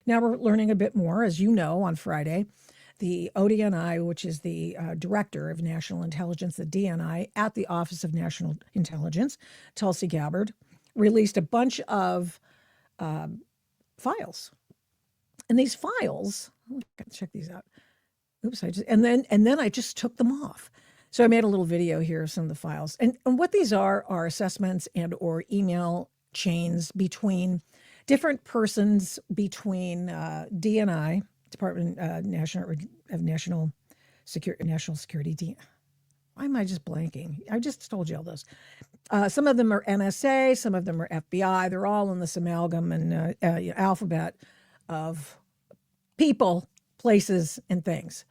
Now we're learning a bit more, as you know, on Friday. The ODNI, which is the Director of National Intelligence, the DNI, at the Office of National Intelligence, Tulsi Gabbard, released a bunch of files. And these files, I gotta check these out. Oops, and then I just took them off. So I made a little video here of some of the files. And what these are assessments and or email chains between different persons, between DNI, Department National Security. Why am I just blanking? I just told you all those. Some of them are NSA, some of them are FBI. They're all in this amalgam and alphabet of people, places, and things.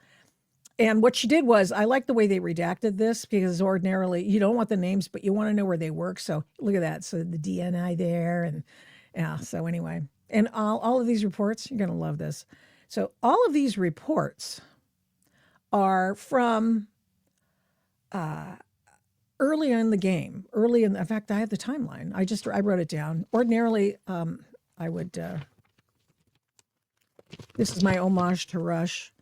And what she did was, I like the way they redacted this, because ordinarily you don't want the names, but you want to know where they work. So look at that. So the DNI there, and yeah. So anyway, and all of these reports, you're going to love this. So all of these reports are from early in the game. In fact, I have the timeline. I wrote it down. Ordinarily, I would. This is my homage to Rush.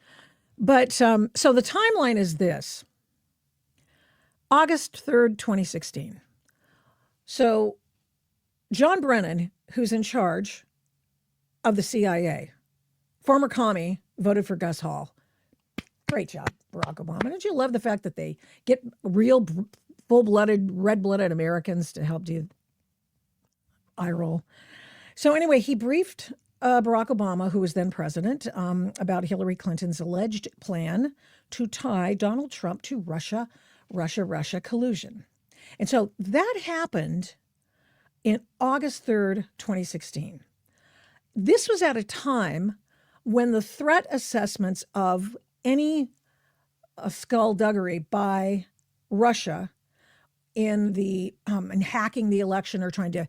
But so the timeline is this: August 3rd, 2016. So John Brennan, who's in charge of the CIA, former commie, voted for Gus Hall. Great job, Barack Obama. Don't you love the fact that they get real full-blooded, red-blooded Americans to help do eye roll? So anyway, he briefed Barack Obama, who was then president, about Hillary Clinton's alleged plan to tie Donald Trump to Russia collusion. And so that happened in August 3rd, 2016. This was at a time when the threat assessments of any skullduggery by Russia in the in hacking the election, or trying to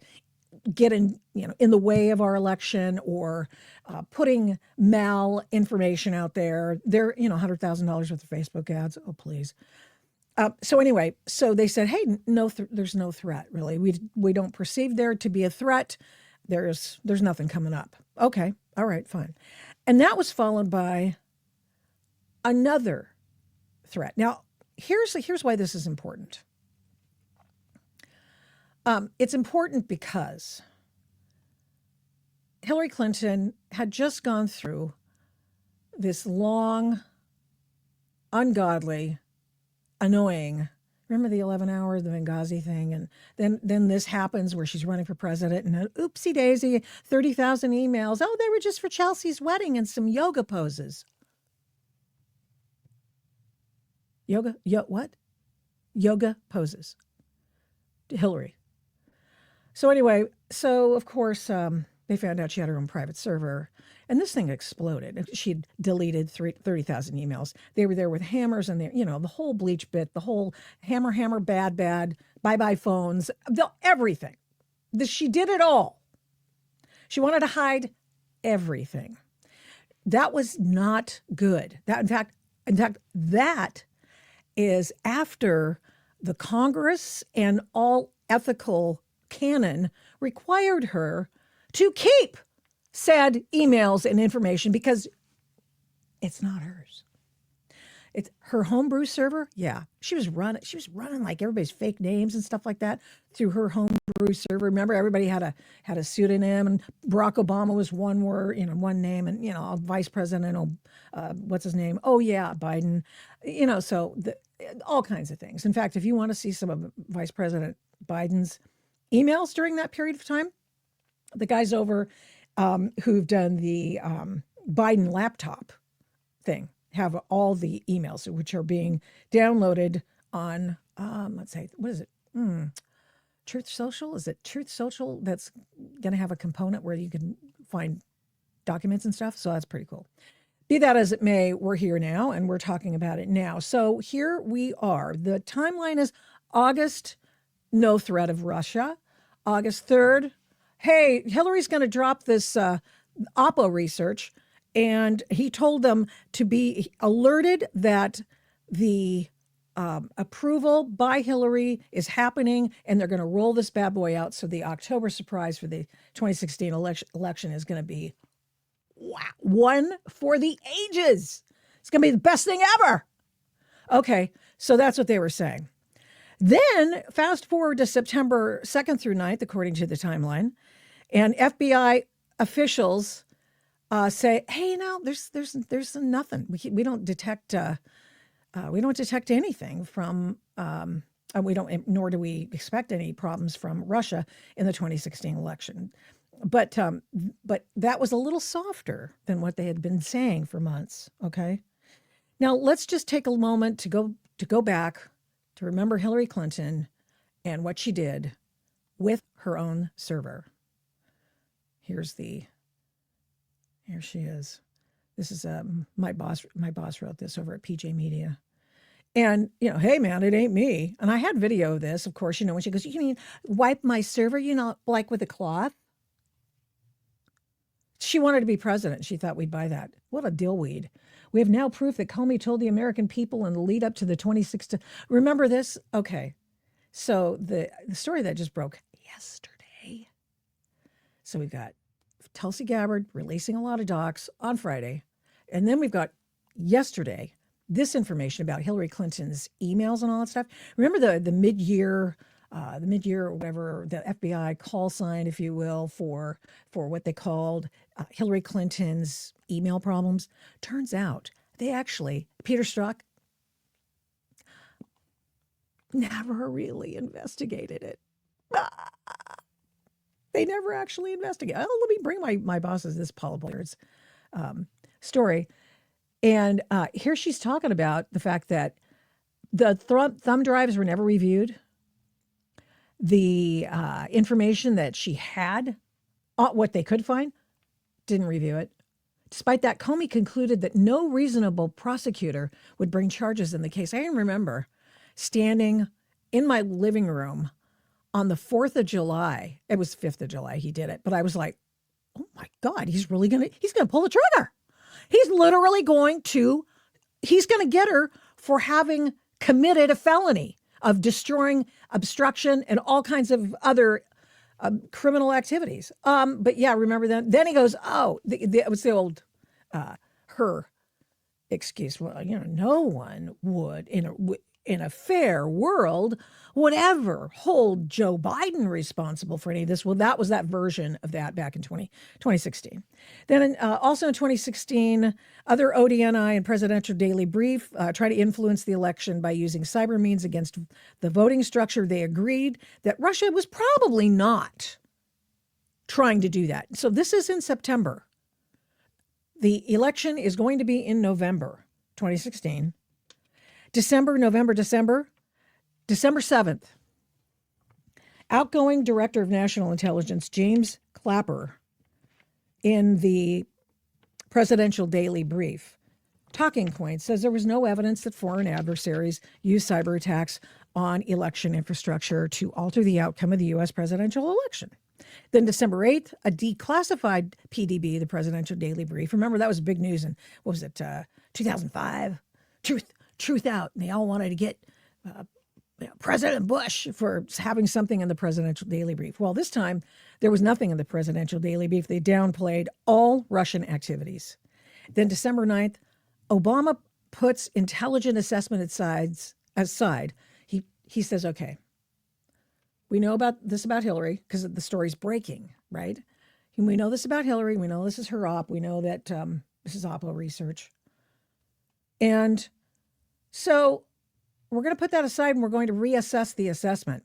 get in the way of our election, or putting information out there. They're $100,000 worth of Facebook ads. Oh, please. So anyway, so they said, hey, there's no threat really. We don't perceive there to be a threat. There's nothing coming up. Okay, all right, fine. And that was followed by another threat. Now, here's why this is important. It's important because Hillary Clinton had just gone through this long, ungodly, annoying, remember the 11 hour, the Benghazi thing? And then this happens where she's running for president, and oopsie daisy, 30,000 emails. Oh, they were just for Chelsea's wedding and some yoga poses. What? Yoga poses. Hillary. So anyway, of course, they found out she had her own private server, and this thing exploded. She'd deleted 30,000 emails. They were there with hammers, and the whole bleach bit, the whole hammer, bad, bye phones, everything. She did it all. She wanted to hide everything. That was not good. In fact, that is after the Congress and all ethical canon required her to keep said emails and information, because it's not hers. It's her homebrew server. Yeah, she was running like everybody's fake names and stuff like that through her homebrew server. Remember, everybody had a pseudonym, and Barack Obama was one word, one name, and Vice President, what's his name? Oh yeah, Biden. So all kinds of things. In fact, if you want to see some of Vice President Biden's emails during that period of time, the guys over who've done the Biden laptop thing have all the emails, which are being downloaded on, let's say, what is it? Truth Social? Is it Truth Social that's going to have a component where you can find documents and stuff? So that's pretty cool. Be that as it may, we're here now, and we're talking about it now. So here we are. The timeline is August, no threat of Russia. August 3rd, hey, Hillary's going to drop this Oppo research. And he told them to be alerted that the approval by Hillary is happening, and they're going to roll this bad boy out. So the October surprise for the 2016 election is going to be Wow. One for the ages. It's going to be the best thing ever. Okay. So that's what they were saying. Then fast forward to September 2nd through 9th, according to the timeline, and FBI officials say, "Hey, no, there's nothing. We don't detect anything from we don't, nor do we expect any problems from Russia in the 2016 election." But that was a little softer than what they had been saying for months. Okay, now let's just take a moment to go back to remember Hillary Clinton and what she did with her own server. Here she is. This is my boss wrote this over at PJ Media. And, hey, man, it ain't me. And I had video of this, of course, when she goes, "You mean wipe my server, like with a cloth?" She wanted to be president. She thought we'd buy that. What a dillweed. "We have now proof that Comey told the American people in the lead up to the 2016." Remember this? Okay. So the story that just broke yesterday. So we've got Tulsi Gabbard releasing a lot of docs on Friday. And then we've got yesterday this information about Hillary Clinton's emails and all that stuff. Remember the mid-year or whatever, the FBI call sign, if you will, for what they called Hillary Clinton's email problems. Turns out they actually, Peter Strzok, never really investigated it. They never actually investigated. Oh, let me bring my boss's this Paula Bullard's story. And here she's talking about the fact that the thumb drives were never reviewed. The information that she had, what they could find, didn't review it. Despite that, Comey concluded that no reasonable prosecutor would bring charges in the case. I can remember standing in my living room on the 4th of July. It was 5th of July he did it. But I was like, oh my God, he's going to pull the trigger. He's literally he's going to get her for having committed a felony of destroying, obstruction, and all kinds of other criminal activities. But yeah, remember that? Then he goes, oh, it was the old, her excuse. Well, no one would in a fair world would ever hold Joe Biden responsible for any of this. Well, that was that version of that back in 2016. Then also in 2016, other ODNI and Presidential Daily Brief try to influence the election by using cyber means against the voting structure. They agreed that Russia was probably not trying to do that. So this is in September. The election is going to be in November 2016. December 7th, outgoing Director of National Intelligence James Clapper in the Presidential Daily Brief talking point says there was no evidence that foreign adversaries used cyber attacks on election infrastructure to alter the outcome of the U.S. presidential election. Then December 8th, a declassified PDB, the Presidential Daily Brief. Remember, that was big news in, 2005? Truth out. And they all wanted to get President Bush for having something in the Presidential Daily Brief. Well, this time, there was nothing in the Presidential Daily Brief. They downplayed all Russian activities. Then December 9th, Obama puts intelligent assessment aside. He says, okay, we know about Hillary because the story's breaking, right? And we know this about Hillary. We know this is her op. We know that this is Oppo research. And so we're going to put that aside and we're going to reassess the assessment.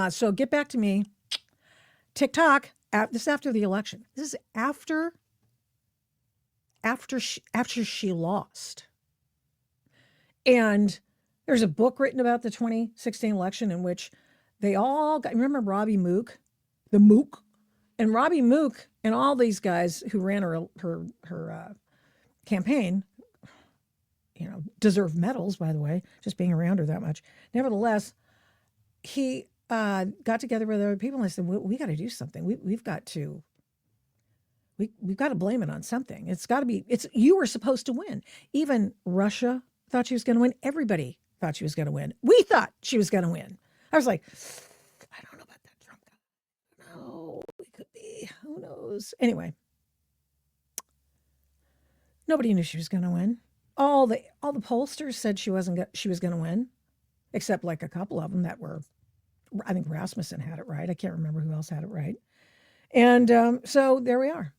So get back to me. TikTok, this is after the election. This is after she lost. And there's a book written about the 2016 election in which they all got, remember Robbie Mook, the Mook? And Robbie Mook and all these guys who ran her campaign, deserve medals, by the way, just being around her that much. Nevertheless, he got together with other people and they said, we got to do something. We've got to blame it on something. You were supposed to win. Even Russia thought she was going to win. Everybody thought she was going to win. We thought she was going to win. I was like, I don't know about that Trump guy. No, it could be. Who knows? Anyway, Nobody knew she was going to win. All the pollsters said she was going to win, except like a couple of them that were, I think Rasmussen had it right. I can't remember who else had it right. And so there we are.